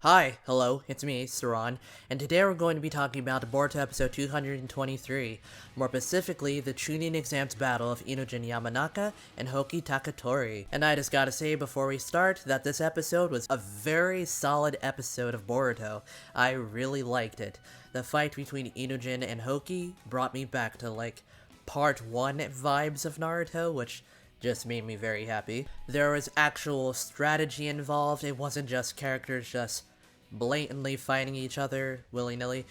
Hi, hello, it's me, Saran, and today we're going to be talking about Boruto episode 223, more specifically, the Chunin Exams battle of Inujin Yamanaka and Houki Takatori. And I just gotta say before we start that this episode was a very solid episode of Boruto. I really liked it. The fight between Inujin and Houki brought me back to, part 1 vibes of Naruto, which just made me very happy. There was actual strategy involved. It wasn't just characters just blatantly fighting each other willy-nilly,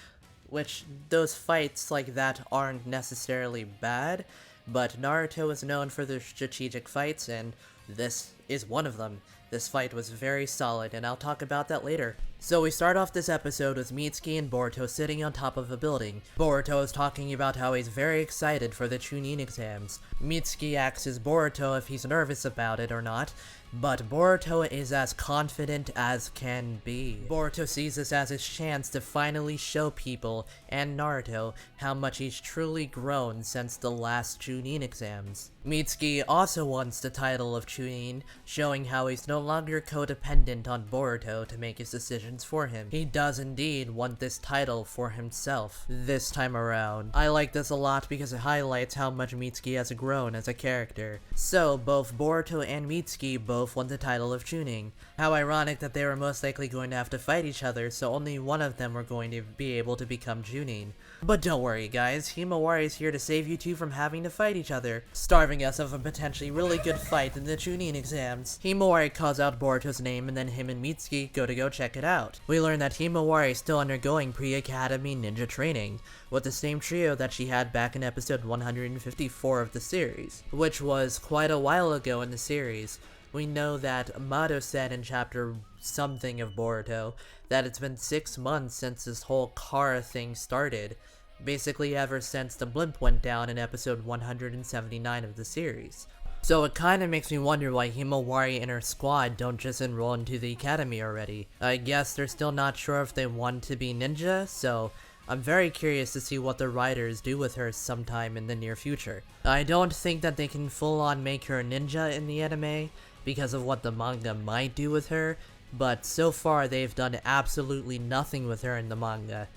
which those fights like that aren't necessarily bad, but Naruto is known for their strategic fights, and this is one of them. This fight was very solid, and I'll talk about that later. So we start off this episode with Mitsuki and Boruto sitting on top of a building. Boruto is talking about how he's very excited for the Chunin exams. Mitsuki asks Boruto if he's nervous about it or not, but Boruto is as confident as can be. Boruto sees this as his chance to finally show people, and Naruto, how much he's truly grown since the last Chunin exams. Mitsuki also wants the title of Chunin, showing how he's no longer codependent on Boruto to make his decisions for him. He does indeed want this title for himself, this time around. I like this a lot because it highlights how much Mitsuki has grown as a character. So, both Boruto and Mitsuki both won the title of Chunin. How ironic that they were most likely going to have to fight each other, so only one of them were going to be able to become Chunin. But don't worry guys, Himawari is here to save you two from having to fight each other, starving us of a potentially really good fight in the Chunin exams. Himawari calls out Boruto's name and then him and Mitsuki go to check it out. We learn that Himawari is still undergoing pre-academy ninja training, with the same trio that she had back in episode 154 of the series, which was quite a while ago in the series. We know that Amado said in chapter something of Boruto that it's been 6 months since this whole Kara thing started, basically ever since the blimp went down in episode 179 of the series. So it kinda makes me wonder why Himawari and her squad don't just enroll into the academy already. I guess they're still not sure if they want to be ninja, so I'm very curious to see what the writers do with her sometime in the near future. I don't think that they can full-on make her a ninja in the anime, because of what the manga might do with her, but so far they've done absolutely nothing with her in the manga.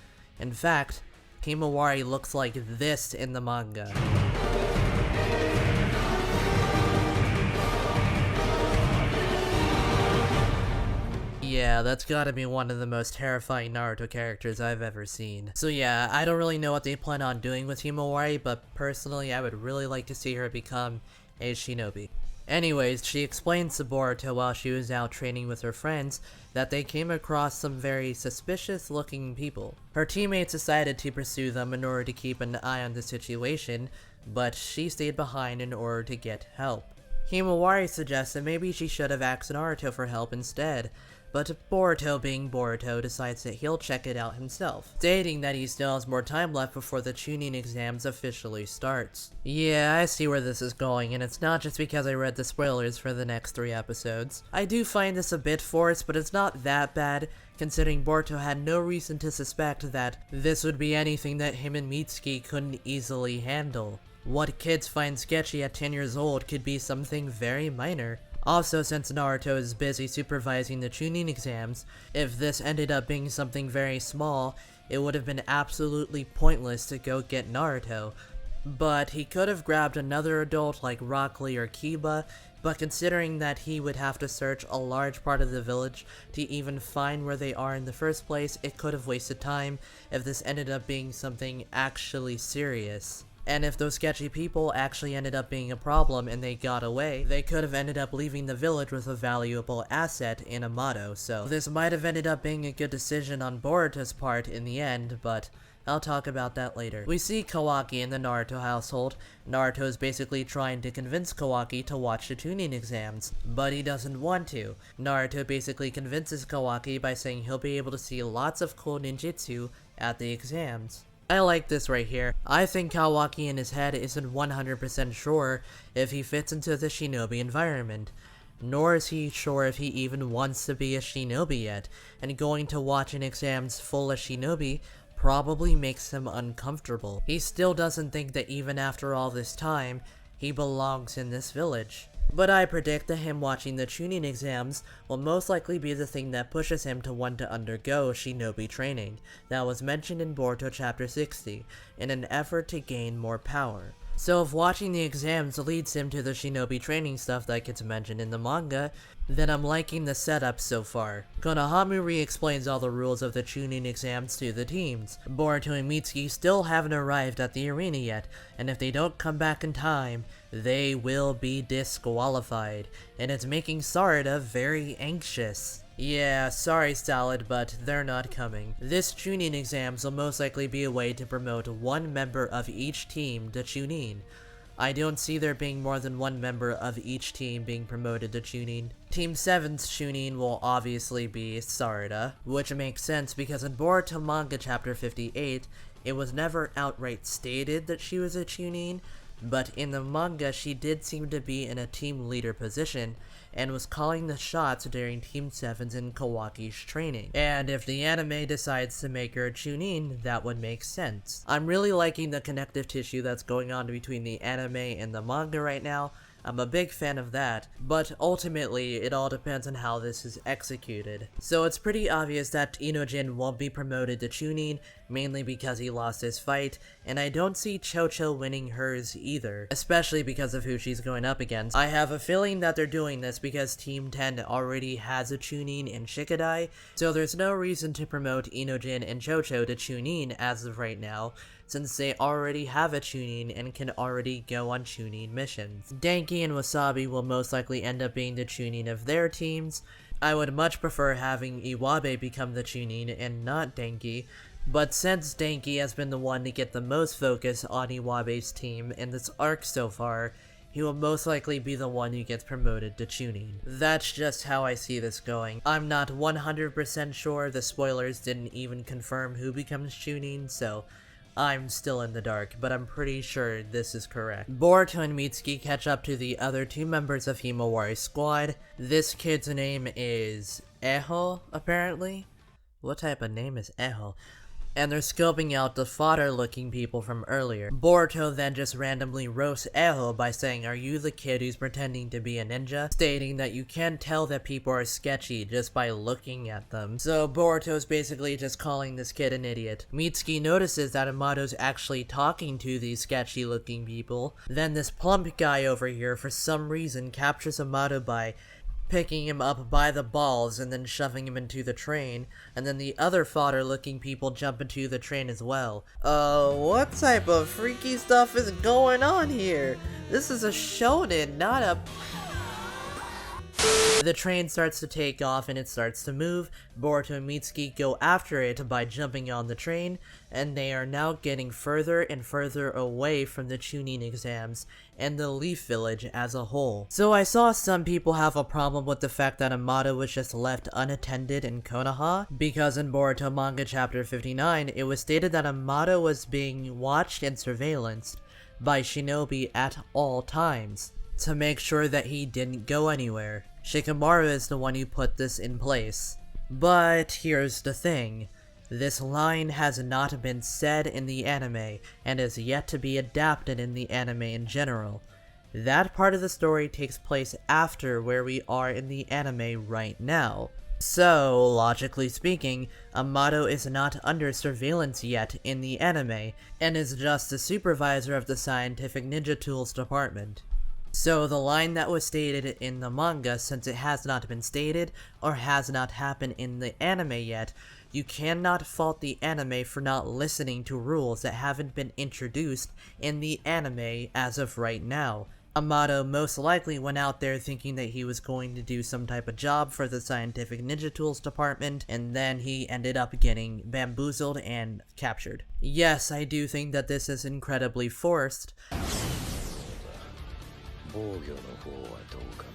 In fact, Himawari looks like this in the manga. Yeah, that's gotta be one of the most terrifying Naruto characters I've ever seen. So yeah, I don't really know what they plan on doing with Himawari, but personally I would really like to see her become a shinobi. Anyways, she explains to Boruto while she was out training with her friends that they came across some very suspicious looking people. Her teammates decided to pursue them in order to keep an eye on the situation, but she stayed behind in order to get help. Himawari suggests that maybe she should have asked Naruto for help instead, but Boruto, being Boruto, decides that he'll check it out himself, stating that he still has more time left before the Chunin exams officially starts. Yeah, I see where this is going, and it's not just because I read the spoilers for the next 3 episodes. I do find this a bit forced, but it's not that bad, considering Boruto had no reason to suspect that this would be anything that him and Mitsuki couldn't easily handle. What kids find sketchy at 10 years old could be something very minor. Also, since Naruto is busy supervising the Chunin exams, if this ended up being something very small, it would have been absolutely pointless to go get Naruto. But he could have grabbed another adult like Rock Lee or Kiba, but considering that he would have to search a large part of the village to even find where they are in the first place, it could have wasted time if this ended up being something actually serious. And if those sketchy people actually ended up being a problem and they got away, they could have ended up leaving the village with a valuable asset in Amado, so this might have ended up being a good decision on Boruto's part in the end, but I'll talk about that later. We see Kawaki in the Naruto household. Naruto is basically trying to convince Kawaki to watch the Chunin exams, but he doesn't want to. Naruto basically convinces Kawaki by saying he'll be able to see lots of cool ninjutsu at the exams. I like this right here. I think Kawaki in his head isn't 100% sure if he fits into the shinobi environment. Nor is he sure if he even wants to be a shinobi yet, and going to watch an exams full of shinobi probably makes him uncomfortable. He still doesn't think that even after all this time, he belongs in this village. But I predict that him watching the Chunin exams will most likely be the thing that pushes him to want to undergo shinobi training that was mentioned in Boruto chapter 60 in an effort to gain more power. So if watching the exams leads him to the shinobi training stuff that gets mentioned in the manga, then I'm liking the setup so far. Konohama re-explains all the rules of the Chunin exams to the teams. Boruto and Mitsuki still haven't arrived at the arena yet, and if they don't come back in time, they will be disqualified, and it's making Sarada very anxious. Yeah, sorry Salad, but they're not coming. This Chunin exams will most likely be a way to promote one member of each team to Chunin. I don't see there being more than one member of each team being promoted to Chunin. Team 7's Chunin will obviously be Sarada, which makes sense because in Boruto manga chapter 58, it was never outright stated that she was a Chunin, but in the manga she did seem to be in a team leader position, and was calling the shots during Team 7's and Kawaki's training. And if the anime decides to make her a Chunin, that would make sense. I'm really liking the connective tissue that's going on between the anime and the manga right now. I'm a big fan of that, but ultimately, it all depends on how this is executed. So it's pretty obvious that Inojin won't be promoted to Chunin, mainly because he lost his fight, and I don't see Chocho winning hers either, especially because of who she's going up against. I have a feeling that they're doing this because Team 10 already has a Chunin in Shikadai, so there's no reason to promote Inojin and Chocho to Chunin as of right now, since they already have a Chunin and can already go on Chunin missions. Denki and Wasabi will most likely end up being the Chunin of their teams. I would much prefer having Iwabe become the Chunin and not Denki, but since Denki has been the one to get the most focus on Iwabe's team in this arc so far, he will most likely be the one who gets promoted to Chunin. That's just how I see this going. I'm not 100% sure, the spoilers didn't even confirm who becomes Chunin, so I'm still in the dark, but I'm pretty sure this is correct. Boruto and Mitsuki catch up to the other two members of Himawari's squad. This kid's name is Eho, apparently? What type of name is Eho? And they're scoping out the fodder-looking people from earlier. Boruto then just randomly roasts Eho by saying, "Are you the kid who's pretending to be a ninja?" Stating that you can't tell that people are sketchy just by looking at them. So Boruto's basically just calling this kid an idiot. Mitsuki notices that Amato's actually talking to these sketchy-looking people. Then this plump guy over here, for some reason, captures Amato by picking him up by the balls and then shoving him into the train, and then the other fodder-looking people jump into the train as well. What type of freaky stuff is going on here? This is a shonen, not a... The train starts to take off and it starts to move. Boruto and Mitsuki go after it by jumping on the train, and they are now getting further and further away from the Chunin exams and the Leaf Village as a whole. So I saw some people have a problem with the fact that Amato was just left unattended in Konoha, because in Boruto manga chapter 59, it was stated that Amato was being watched and surveillanced by shinobi at all times to make sure that he didn't go anywhere. Shikamaru is the one who put this in place. But here's the thing. This line has not been said in the anime, and is yet to be adapted in the anime in general. That part of the story takes place after where we are in the anime right now. So, logically speaking, Amato is not under surveillance yet in the anime, and is just the supervisor of the Scientific Ninja Tools department. So the line that was stated in the manga, since it has not been stated, or has not happened in the anime yet, you cannot fault the anime for not listening to rules that haven't been introduced in the anime as of right now. Amato most likely went out there thinking that he was going to do some type of job for the Scientific Ninja Tools department, and then he ended up getting bamboozled and captured. Yes, I do think that this is incredibly forced. 防御の方はどうかな。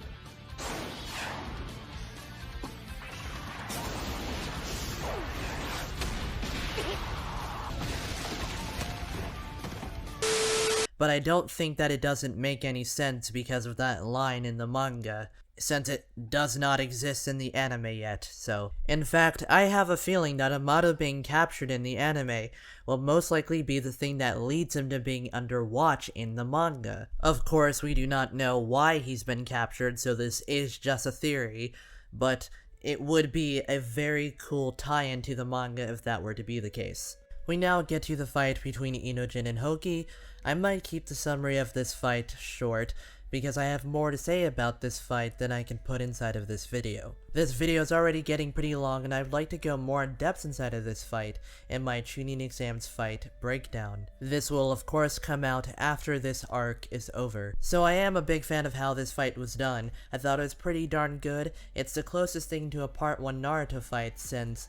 but I don't think that it doesn't make any sense because of that line in the manga, since it does not exist in the anime yet. So, in fact, I have a feeling that Amato being captured in the anime will most likely be the thing that leads him to being under watch in the manga. Of course, we do not know why he's been captured, so this is just a theory, but it would be a very cool tie-in to the manga if that were to be the case. We now get to the fight between Inojin and Houki. I might keep the summary of this fight short, because I have more to say about this fight than I can put inside of this video. This video is already getting pretty long, and I'd like to go more in depth inside of this fight in my Chunin Exams fight breakdown. This will of course come out after this arc is over. So I am a big fan of how this fight was done. I thought it was pretty darn good. It's the closest thing to a part 1 Naruto fight since...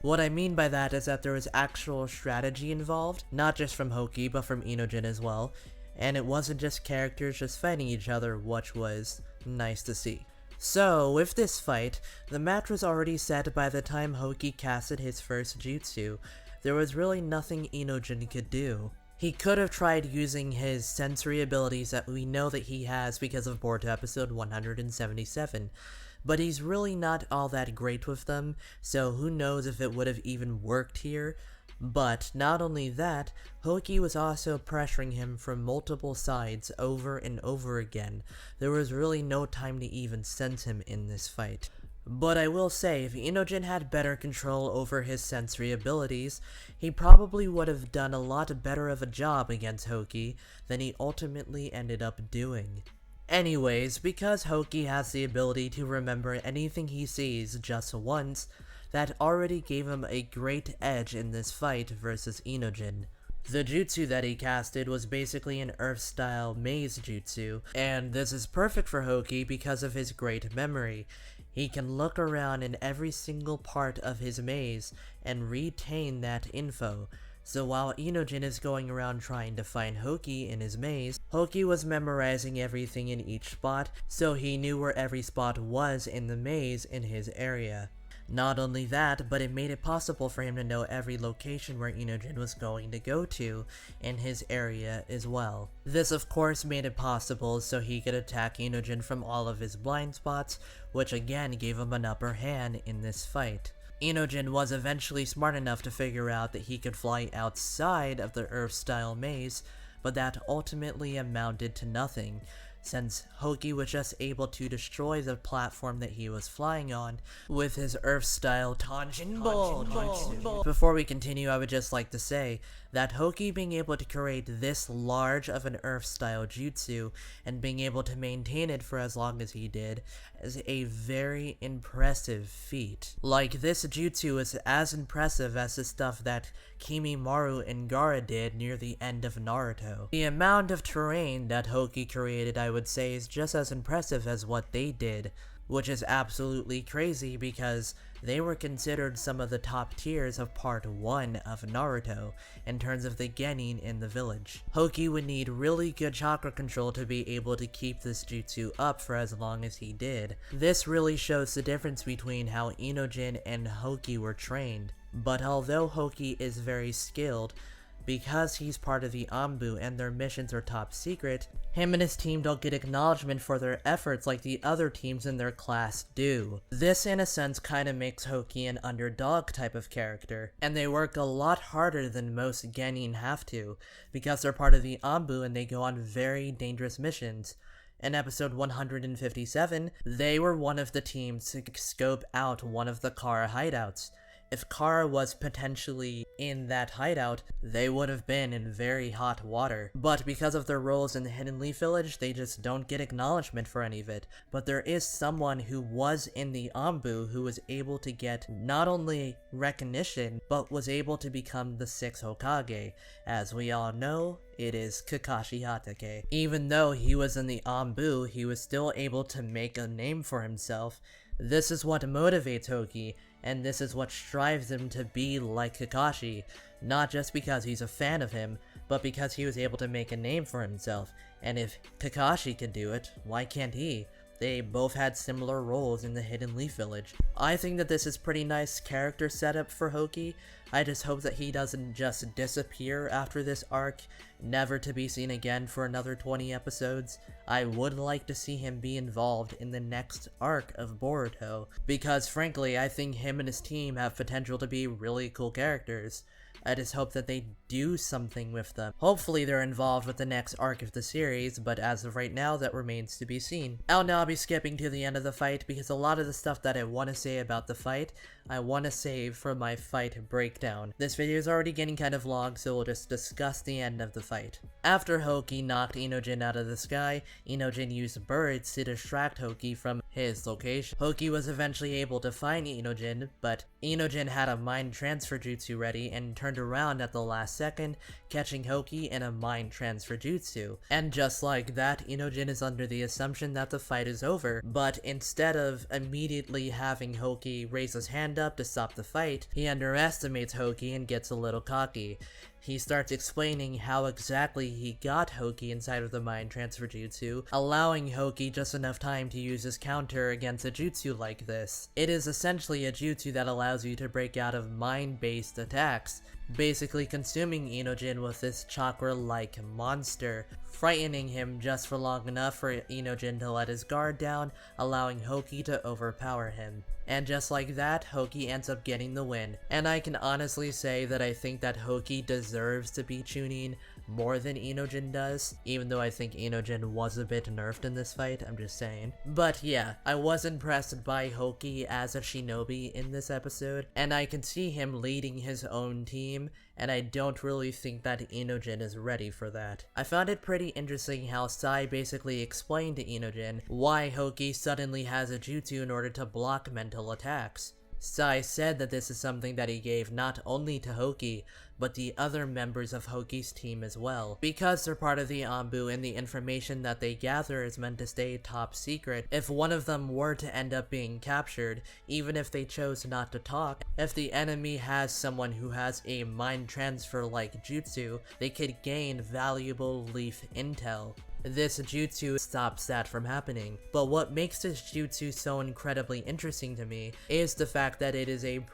What I mean by that is that there was actual strategy involved, not just from Houki but from Inojin as well. And it wasn't just characters just fighting each other, which was nice to see. So, with this fight, the match was already set by the time Houki casted his first jutsu. There was really nothing Inojin could do. He could have tried using his sensory abilities that we know that he has because of Boruto episode 177, but he's really not all that great with them, so who knows if it would have even worked here. But not only that, Houki was also pressuring him from multiple sides over and over again. There was really no time to even sense him in this fight. But I will say, if Inojin had better control over his sensory abilities, he probably would have done a lot better of a job against Houki than he ultimately ended up doing. Anyways, because Houki has the ability to remember anything he sees just once, that already gave him a great edge in this fight versus Inojin. The jutsu that he casted was basically an Earth-style maze jutsu, and this is perfect for Houki because of his great memory. He can look around in every single part of his maze and retain that info. So while Inojin is going around trying to find Houki in his maze, Houki was memorizing everything in each spot, so he knew where every spot was in the maze in his area. Not only that, but it made it possible for him to know every location where Inojin was going to go to in his area as well. This of course made it possible so he could attack Inojin from all of his blind spots, which again gave him an upper hand in this fight. Inojin was eventually smart enough to figure out that he could fly outside of the Earth-style maze, but that ultimately amounted to nothing, since Houki was just able to destroy the platform that he was flying on with his Earth-style Tanshinbo. Before we continue, I would just like to say that Houki being able to create this large of an Earth-style jutsu and being able to maintain it for as long as he did is a very impressive feat. Like, this jutsu is as impressive as the stuff that Kimimaro and Gaara did near the end of Naruto. The amount of terrain that Houki created, I would say, is just as impressive as what they did, which is absolutely crazy because they were considered some of the top tiers of part 1 of Naruto in terms of the genin in the village. Houki would need really good chakra control to be able to keep this jutsu up for as long as he did. This really shows the difference between how Inojin and Houki were trained. But although Houki is very skilled, because he's part of the Anbu and their missions are top secret, him and his team don't get acknowledgement for their efforts like the other teams in their class do. This in a sense kinda makes Houki an underdog type of character, and they work a lot harder than most genin have to, because they're part of the Anbu and they go on very dangerous missions. In episode 157, they were one of the teams to scope out one of the Kara hideouts. If Kara was potentially in that hideout, they would have been in very hot water. But because of their roles in the Hidden Leaf Village, they just don't get acknowledgement for any of it. But there is someone who was in the Anbu who was able to get not only recognition, but was able to become the 6th Hokage. As we all know, it is Kakashi Hatake. Even though he was in the Anbu, he was still able to make a name for himself. This is what motivates Houki, and this is what strives him to be like Kakashi, not just because he's a fan of him, but because he was able to make a name for himself, and if Kakashi can do it, why can't he? They both had similar roles in the Hidden Leaf Village. I think that this is pretty nice character setup for Houki. I just hope that he doesn't just disappear after this arc, never to be seen again for another 20 episodes. I would like to see him be involved in the next arc of Boruto, because frankly, I think him and his team have potential to be really cool characters. I just hope that they do something with them. Hopefully they're involved with the next arc of the series, but as of right now, that remains to be seen. I'll now be skipping to the end of the fight, because a lot of the stuff that I want to say about the fight, I want to save for my fight breakdown. This video is already getting kind of long, so we'll just discuss the end of the fight. After Houki knocked Inojin out of the sky, Inojin used birds to distract Houki from his location. Houki was eventually able to find Inojin, but Inojin had a mind transfer jutsu ready and turned around at the last second, catching Houki in a mind transfer jutsu. And just like that, Inojin is under the assumption that the fight is over, but instead of immediately having Houki raise his hand up to stop the fight, he underestimates Houki and gets a little cocky. He starts explaining how exactly he got Houki inside of the mind transfer jutsu, allowing Houki just enough time to use his counter against a jutsu like this. It is essentially a jutsu that allows you to break out of mind-based attacks, basically consuming Inojin with this chakra-like monster, frightening him just for long enough for Inojin to let his guard down, allowing Houki to overpower him. And just like that, Houki ends up getting the win. And I can honestly say that I think that Houki deserves to be Chunin more than Inojin does, even though I think Inojin was a bit nerfed in this fight, I'm just saying. But yeah, I was impressed by Houki as a shinobi in this episode, and I can see him leading his own team, and I don't really think that Inojin is ready for that. I found it pretty interesting how Sai basically explained to Inojin why Houki suddenly has a jutsu in order to block mental attacks. Sai said that this is something that he gave not only to Houki, but the other members of Houki's team as well. Because they're part of the Anbu and the information that they gather is meant to stay top secret, if one of them were to end up being captured, even if they chose not to talk, if the enemy has someone who has a mind transfer like jutsu, they could gain valuable leaf intel. This jutsu stops that from happening. But what makes this jutsu so incredibly interesting to me is the fact that it is a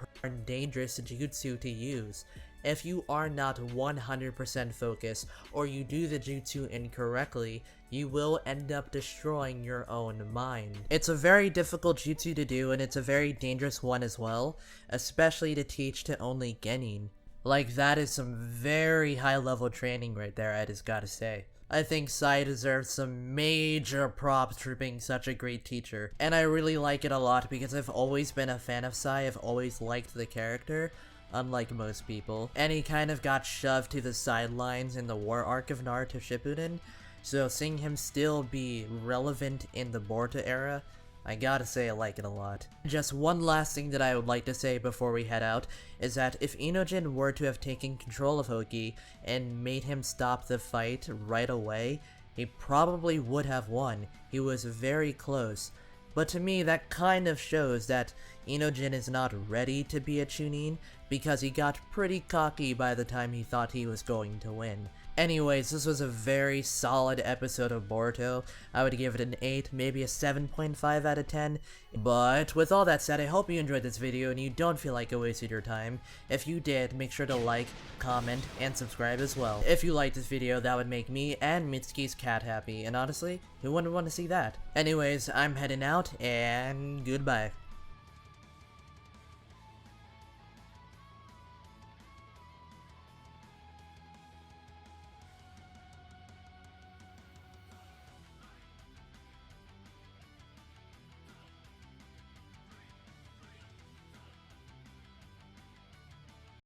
dangerous jutsu to use. If you are not 100% focused, or you do the jutsu incorrectly, you will end up destroying your own mind. It's a very difficult jutsu to do, and it's a very dangerous one as well, especially to teach to only genin. Like, that is some very high level training right there, I just gotta say. I think Sai deserves some major props for being such a great teacher, and I really like it a lot because I've always been a fan of Sai. I've always liked the character, unlike most people, and he kind of got shoved to the sidelines in the war arc of Naruto Shippuden, so seeing him still be relevant in the Boruto era, I gotta say I like it a lot. Just one last thing that I would like to say before we head out is that if Inojin were to have taken control of Houki and made him stop the fight right away, he probably would have won. He was very close. But to me, that kind of shows that Inojin is not ready to be a Chunin, because he got pretty cocky by the time he thought he was going to win. Anyways, this was a very solid episode of Boruto. I would give it an 8, maybe a 7.5 out of 10. But with all that said, I hope you enjoyed this video and you don't feel like it wasted your time. If you did, make sure to like, comment, and subscribe as well. If you liked this video, that would make me and Mitsuki's cat happy, and honestly, who wouldn't want to see that? Anyways, I'm heading out, and goodbye.